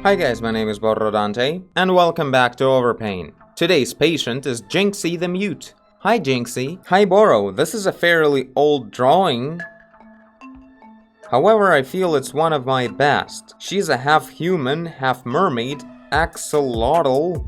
Hi guys, my name is Borrodante, and welcome back to Overpaint. Today's patient is Jinxie the Mute. Hi Jinxie. Hi Boro, this is a fairly old drawing. However, I feel it's one of my best. She's a half-human, half-mermaid, axolotl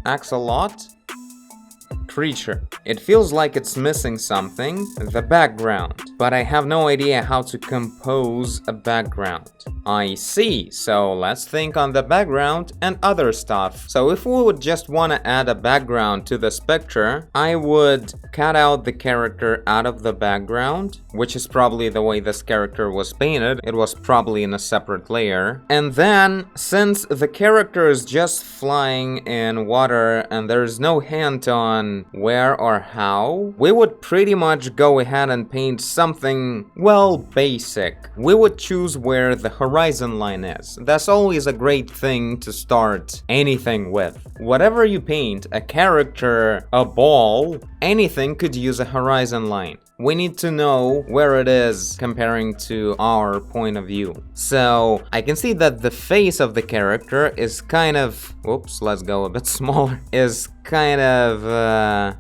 creature. It feels like it's missing something, the background, but I have no idea how to compose a background. I see, so let's think on the background and other stuff. So if we would just want to add a background to this picture, I would cut out the character out of the background, which is probably the way this character was painted. It was probably in a separate layer. And then, since the character is just flying in water and there's no hint on where or how, we would pretty much go ahead and paint something, well, basic. We would choose where the horizon line is. That's always a great thing to start anything with. Whatever you paint, a character, a ball, anything could use a horizon line. We need to know where it is comparing to our point of view. So I can see that the face of the character is kind of, oops, let's go a bit smaller, is kind of,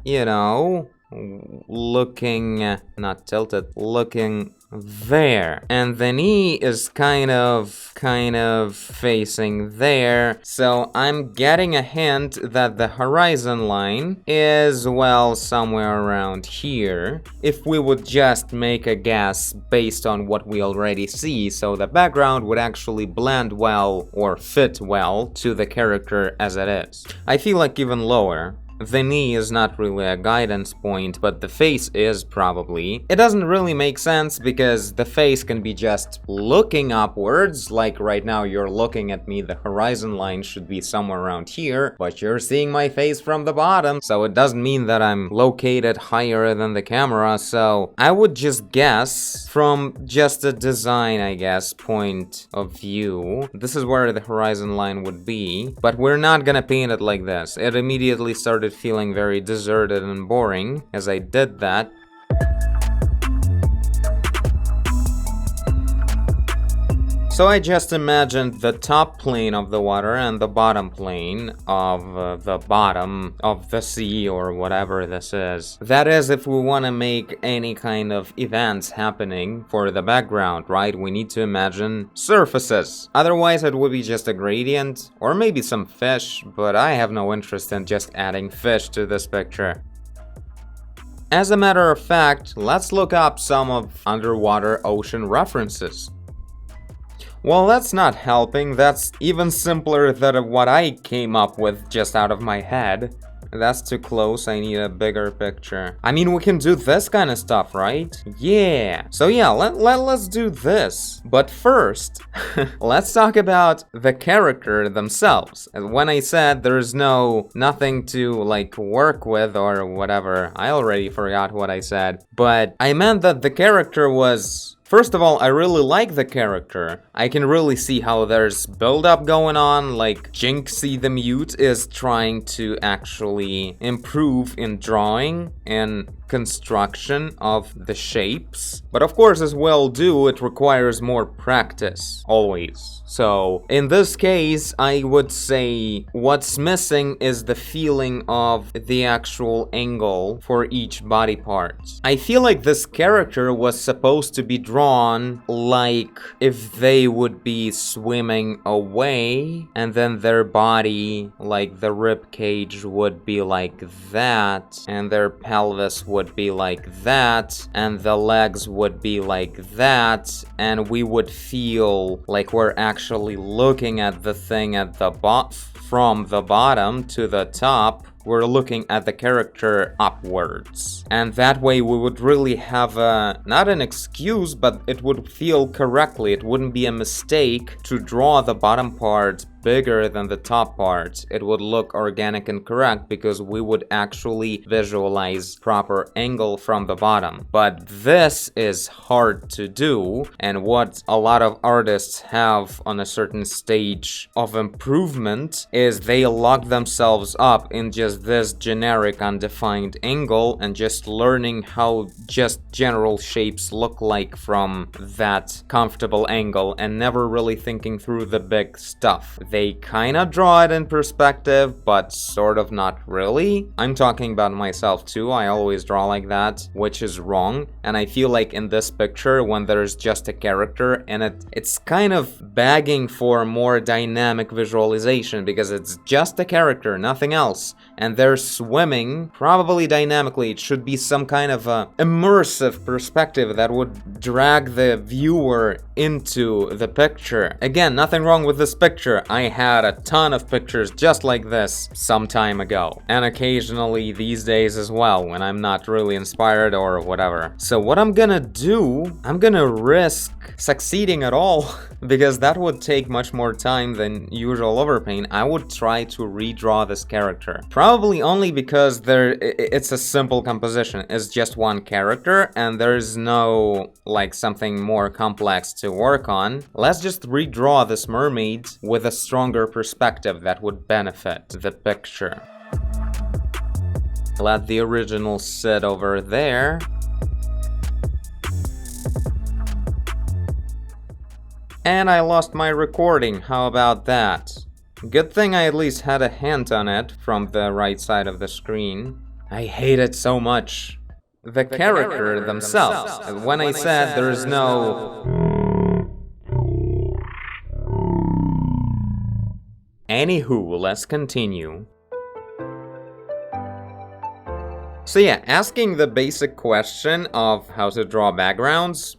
looking, not tilted, looking there. And the knee is kind of facing there. So I'm getting a hint that the horizon line is, well, somewhere around here. If we would just make a guess based on what we already see, so the background would actually blend well or fit well to the character as it is. I feel like even lower. The knee is not really a guidance point, but the face is probably. It doesn't really make sense because the face can be just looking upwards, like right now you're looking at me, the horizon line should be somewhere around here, but you're seeing my face from the bottom, so it doesn't mean that I'm located higher than the camera, so I would just guess from just a design, I guess, point of view. This is where the horizon line would be, but we're not gonna paint it like this. It immediately started feeling very deserted and boring as I did that. So I just imagined the top plane of the water and the bottom plane of the bottom of the sea or whatever this is. That is, if we want to make any kind of events happening for the background, right? We need to imagine surfaces. Otherwise it would be just a gradient or maybe some fish, but I have no interest in just adding fish to this picture. As a matter of fact, let's look up some of underwater ocean references. Well, that's not helping. That's even simpler than what I came up with just out of my head. That's too close. I need a bigger picture. I mean, we can do this kind of stuff, right? Yeah. So yeah, let's do this. But first, let's talk about the character themselves. When I said there's nothing to like work with or whatever, I already forgot what I said. But I meant that the character was... First of all, I really like the character. I can really see how there's build-up going on, like Jinxie the Mute is trying to actually improve in drawing and construction of the shapes. But of course, as well do, it requires more practice, always. So in this case, I would say what's missing is the feeling of the actual angle for each body part. I feel like this character was supposed to be drawn like if they would be swimming away and then their body, like the rib cage, would be like that and their pelvis would be like that and the legs would be like that, and we would feel like we're actually looking at the thing at the from the bottom to the top. We're looking at the character upwards. And that way we would really have not an excuse, but it would feel correctly. It wouldn't be a mistake to draw the bottom part bigger than the top part. It would look organic and correct because we would actually visualize proper angle from the bottom. But this is hard to do, and what a lot of artists have on a certain stage of improvement is they lock themselves up in just this generic undefined angle and just learning how just general shapes look like from that comfortable angle and never really thinking through the big stuff. they kinda draw it in perspective, but sort of not really. I'm talking about myself too, I always draw like that, which is wrong, and I feel like in this picture, when there's just a character in it, it's kind of begging for more dynamic visualization, because it's just a character, nothing else, and they're swimming, probably dynamically. It should be some kind of a immersive perspective that would drag the viewer into the picture. Again, nothing wrong with this picture. I had a ton of pictures just like this some time ago, and occasionally these days as well, when I'm not really inspired or whatever. So what I'm gonna do, I'm gonna risk succeeding at all because that would take much more time than usual overpaint. I would try to redraw this character, probably only because it's a simple composition. It's just one character and there's no like something more complex to work on. Let's just redraw this mermaid with a stronger perspective that would benefit the picture. Let the original sit over there. And I lost my recording, how about that? Good thing I at least had a hint on it from the right side of the screen. I hate it so much. The character themselves. When I said there's no... Anywho, let's continue. So yeah, asking the basic question of how to draw backgrounds,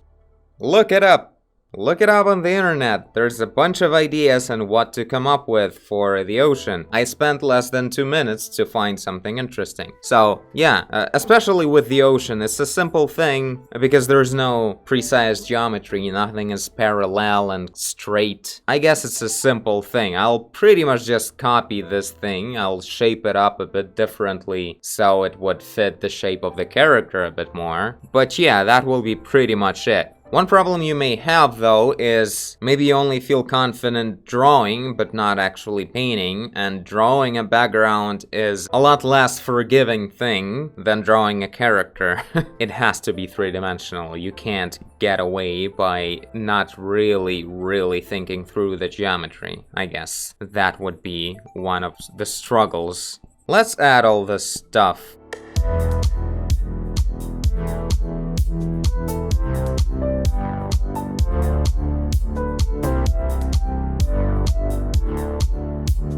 look it up. Look it up on the internet. There's a bunch of ideas on what to come up with for the ocean. I spent less than 2 minutes to find something interesting. So yeah, especially with the ocean, it's a simple thing because there's no precise geometry, nothing is parallel and straight. I guess it's a simple thing. I'll pretty much just copy this thing. I'll shape it up a bit differently so it would fit the shape of the character a bit more. But yeah, that will be pretty much it. One problem you may have, though, is maybe you only feel confident drawing, but not actually painting, and drawing a background is a lot less forgiving thing than drawing a character. It has to be three-dimensional. You can't get away by not really thinking through the geometry, I guess. That would be one of the struggles. Let's add all this stuff.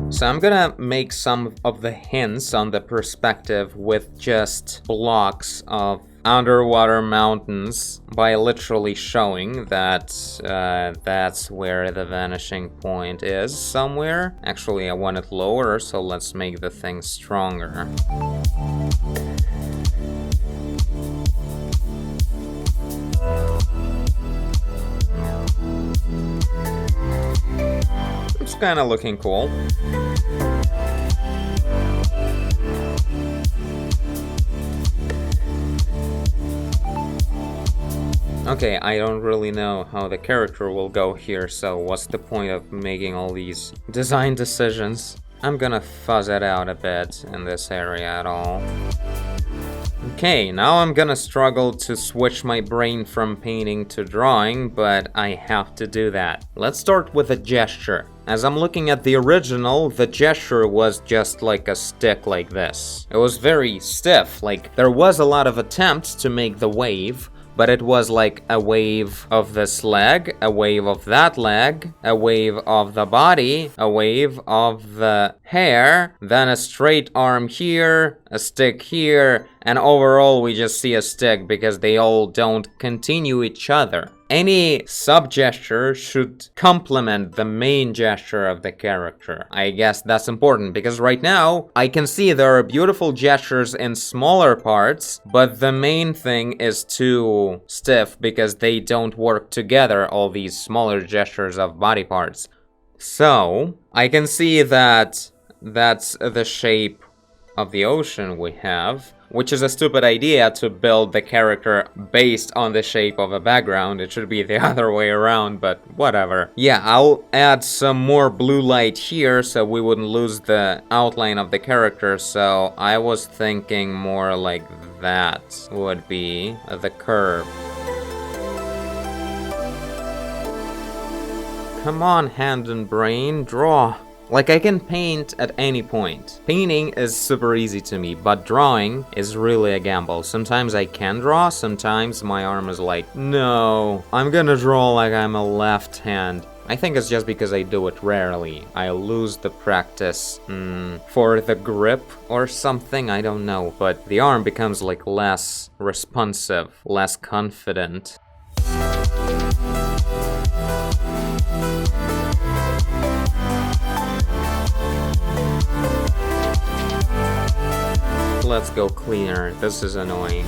So I'm gonna make some of the hints on the perspective with just blocks of underwater mountains by literally showing that that's where the vanishing point is somewhere. Actually, I want it lower, so let's make the thing stronger. It's kind of looking cool. Okay, I don't really know how the character will go here, so what's the point of making all these design decisions? I'm gonna fuzz it out a bit in this area at all. Okay, now I'm gonna struggle to switch my brain from painting to drawing, but I have to do that. Let's start with a gesture. As I'm looking at the original, the gesture was just like a stick like this. It was very stiff, like there was a lot of attempts to make the wave, but it was like a wave of this leg, a wave of that leg, a wave of the body, a wave of the hair, then a straight arm here, a stick here, and overall we just see a stick because they all don't continue each other. Any sub-gesture should complement the main gesture of the character. I guess that's important because right now I can see there are beautiful gestures in smaller parts, but the main thing is too stiff because they don't work together, all these smaller gestures of body parts. So I can see that that's the shape of the ocean we have, which is a stupid idea to build the character based on the shape of a background. It should be the other way around, but whatever. Yeah, I'll add some more blue light here so we wouldn't lose the outline of the character, so I was thinking more like that would be the curve. Come on, hand and brain, draw. Like, I can paint at any point. Painting is super easy to me, but drawing is really a gamble. Sometimes I can draw, sometimes my arm is like, no, I'm gonna draw like I'm a left hand. I think it's just because I do it rarely. I lose the practice for the grip or something, I don't know. But the arm becomes like less responsive, less confident. Let's go cleaner. This is annoying.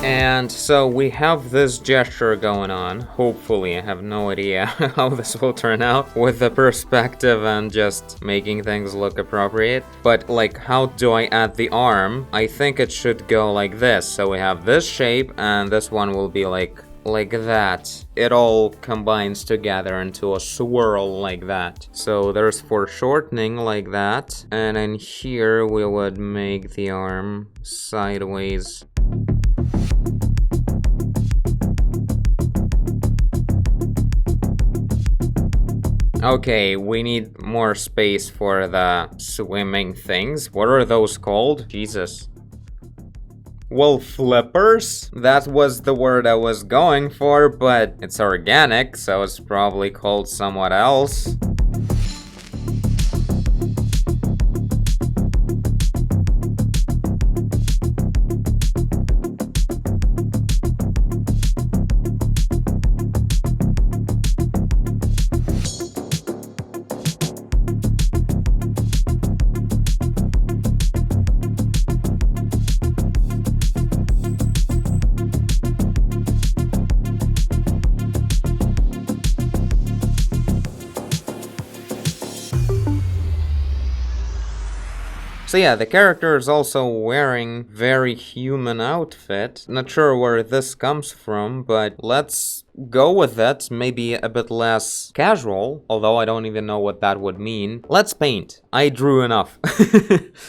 And so we have this gesture going on. Hopefully, I have no idea how this will turn out with the perspective and just making things look appropriate. But like, how do I add the arm? I think it should go like this. So we have this shape and this one will be like that. It all combines together into a swirl like that. So there's foreshortening like that. And in here we would make the arm sideways. Okay, we need more space for the swimming things. What are those called? Jesus. Well, flippers? That was the word I was going for, but it's organic, so it's probably called somewhat else. So yeah, the character is also wearing very human outfit. Not sure where this comes from, but let's go with it. Maybe a bit less casual, although I don't even know what that would mean. Let's paint. I drew enough.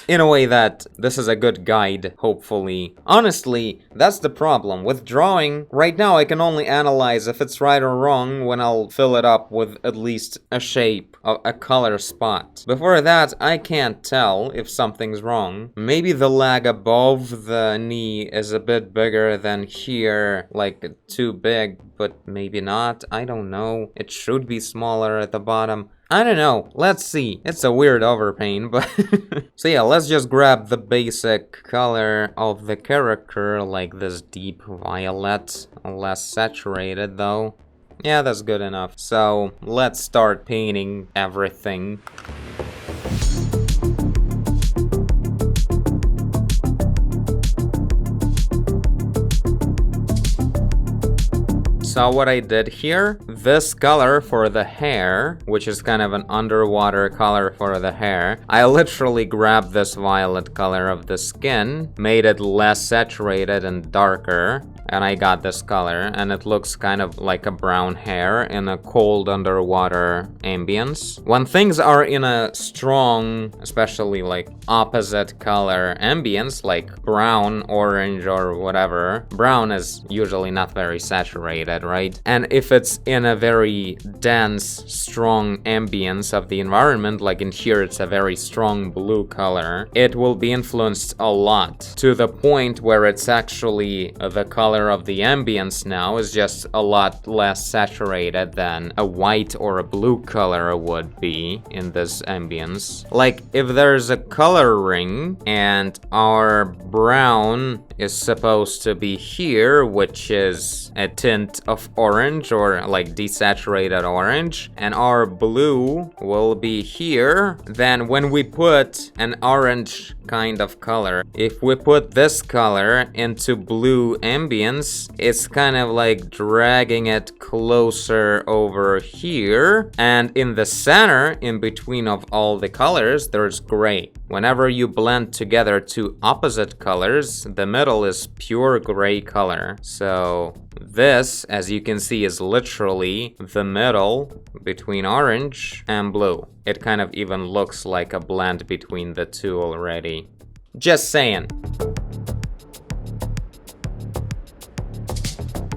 In a way that this is a good guide, hopefully. Honestly, that's the problem. With drawing, right now I can only analyze if it's right or wrong when I'll fill it up with at least a shape, a color spot. Before that, I can't tell if something's wrong. Maybe the lag above the knee is a bit bigger than here, like too big, but maybe not. I don't know. It should be smaller at the bottom. I don't know. Let's see. It's a weird overpaint, but... So yeah, let's just grab the basic color of the character, like this deep violet. Less saturated, though. Yeah, that's good enough. So, let's start painting everything. So what I did here, this color for the hair, which is kind of an underwater color for the hair, I literally grabbed this violet color of the skin, made it less saturated and darker, and I got this color, and it looks kind of like a brown hair in a cold underwater ambience. When things are in a strong, especially like opposite color ambience, like brown, orange, or whatever, brown is usually not very saturated, right? And if it's in a very dense, strong ambience of the environment, like in here it's a very strong blue color, it will be influenced a lot, to the point where it's actually the color of the ambience now is just a lot less saturated than a white or a blue color would be in this ambience. Like, if there's a color ring and our brown is supposed to be here, which is a tint of orange or like desaturated orange, and our blue will be here, then when we put an orange kind of color, if we put this color into blue ambience, it's kind of like dragging it closer over here, and in the center, in between of all the colors, there's gray. Whenever you blend together two opposite colors, the middle is pure gray color. So this, as you can see, is literally the middle between orange and blue. It kind of even looks like a blend between the two already. Just saying.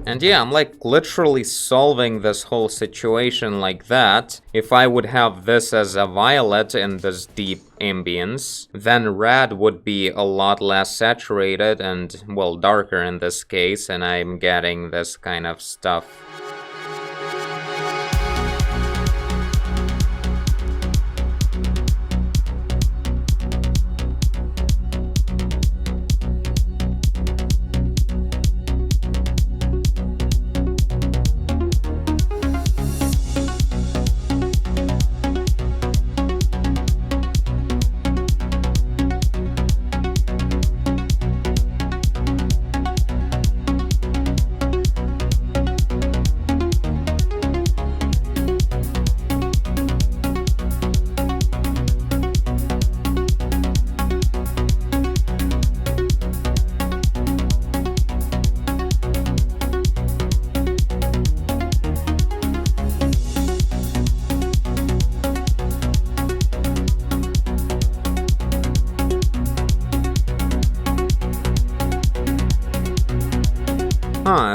And yeah, I'm like literally solving this whole situation like that. If I would have this as a violet in this deep ambience, then red would be a lot less saturated and, well, darker in this case, and I'm getting this kind of stuff.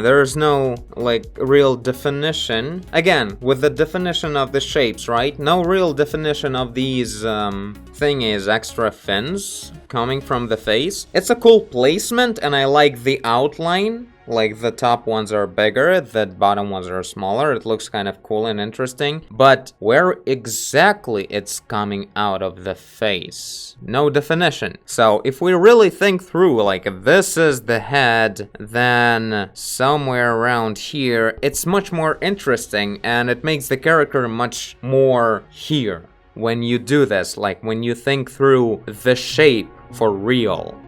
There's no, like, real definition. Again, with the definition of the shapes, right? No real definition of these, thingies, extra fins coming from the face. It's a cool placement, and I like the outline. Like, the top ones are bigger, the bottom ones are smaller. It looks kind of cool and interesting. But where exactly it's coming out of the face? No definition. So if we really think through, like, if this is the head, then somewhere around here, it's much more interesting, and it makes the character much more here. When you do this, like, when you think through the shape for real.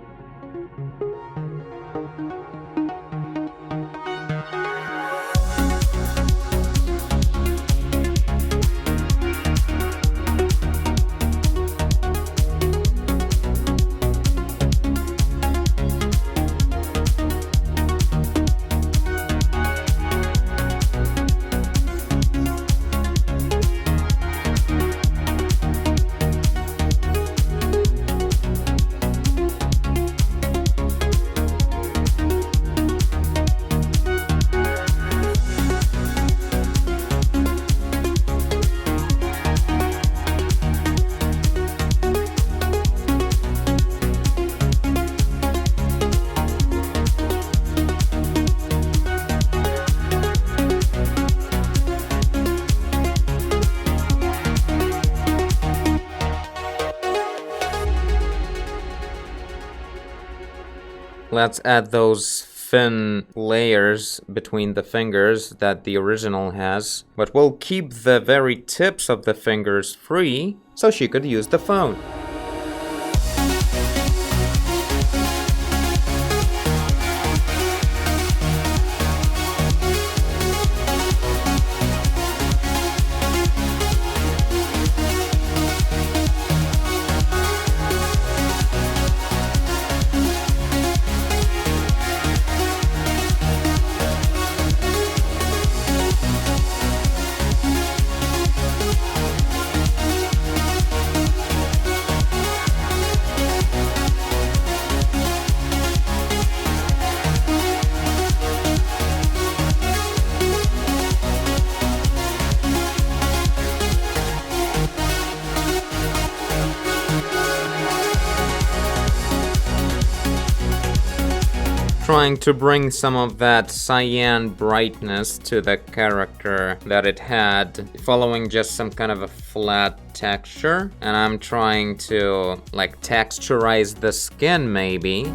Let's add those fin layers between the fingers that the original has, but we'll keep the very tips of the fingers free so she could use the phone. Trying to bring some of that cyan brightness to the character that it had, following just some kind of a flat texture. And I'm trying to, like, texturize the skin maybe.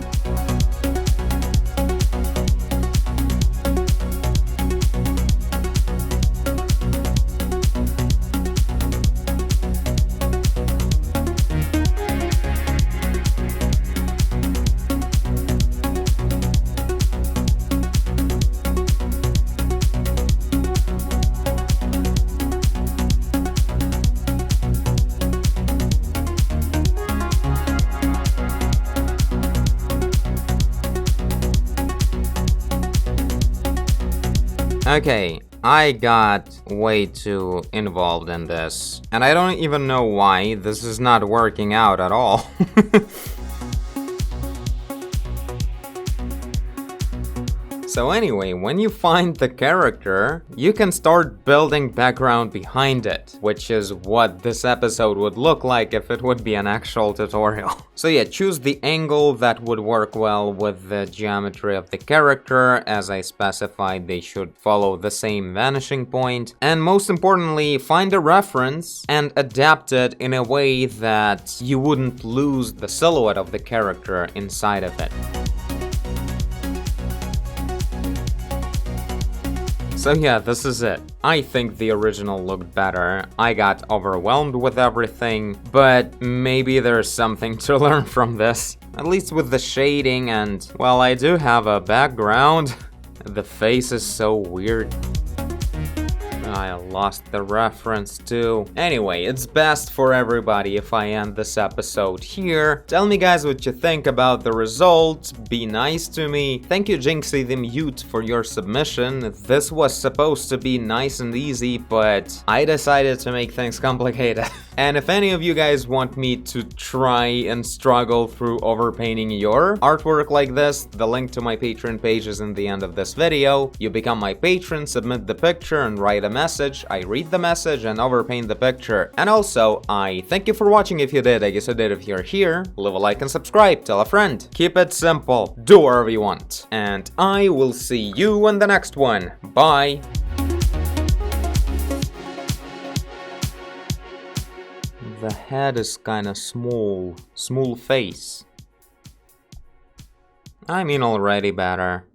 Okay, I got way too involved in this, and I don't even know why. This is not working out at all. So anyway, when you find the character, you can start building background behind it, which is what this episode would look like if it would be an actual tutorial. So yeah, choose the angle that would work well with the geometry of the character. As I specified, they should follow the same vanishing point. And most importantly, find a reference and adapt it in a way that you wouldn't lose the silhouette of the character inside of it. So yeah, this is it. I think the original looked better. I got overwhelmed with everything, but maybe there's something to learn from this. At least with the shading and, well, I do have a background. The face is so weird. I lost the reference too. Anyway, it's best for everybody if I end this episode here. Tell me guys what you think about the result. Be nice to me. Thank you Jinxie the Mute for your submission. This was supposed to be nice and easy, but I decided to make things complicated. And if any of you guys want me to try and struggle through overpainting your artwork like this, the link to my Patreon page is in the end of this video. You become my patron, submit the picture, and write a message. I read the message and overpaint the picture. And also, I thank you for watching if you did. I guess you did if you're here. Leave a like and subscribe. Tell a friend. Keep it simple. Do whatever you want. And I will see you in the next one. Bye. The head is kinda small face. I mean already better.